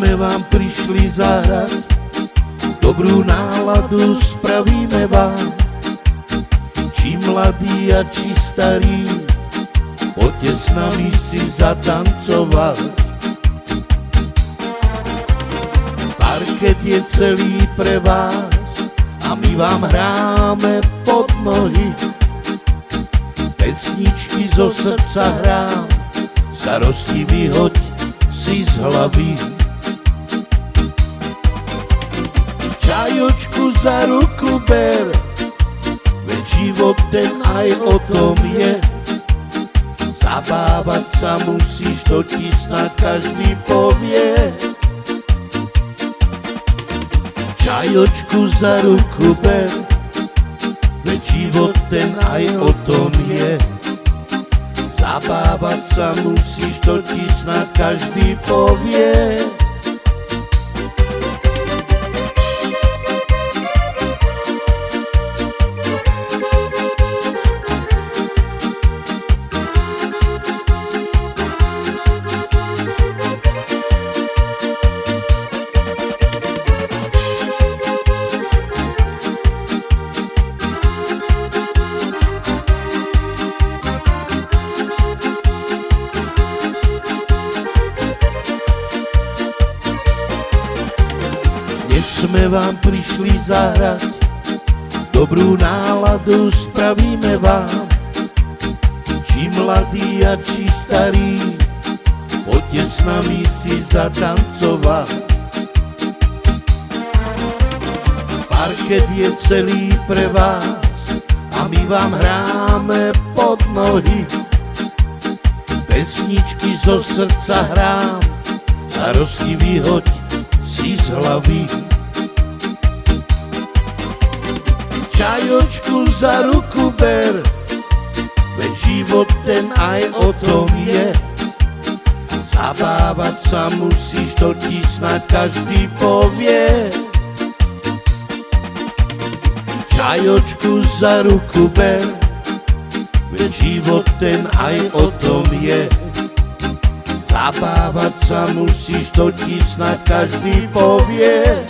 sme vám prišli zahrať, dobrú náladu spravíme vám. Či mladí a či starí, poďte s nami si zatancovať. Parket je celý pre vás a my vám hráme pod nohy. Pesničky zo srdca hrám, starosti vyhoď si z hlavy. Čajočku za ruku ber, veď život ten aj o tom je. Zabávať sa musíš, to ti snad každý povie. Čajočku za ruku ber, veď život ten aj o tom je. Zabávať sa musíš, to ti snad každý povie. Sme vám prišli zahrať, dobrú náladu spravíme vám. Či mladí a či starí, poďte s nami si zatancovať. Parket je celý pre vás a my vám hráme pod nohy. Pesničky zo srdca hrám, starosti vyhoď si z hlavy. Čajočku za ruku ber, veď život ten aj o tom je. Zabávať sa musíš, to ti snad každý povie. Čajočku za ruku ber, veď život ten aj o tom je. Zabávať sa musíš, to ti snad každý povie.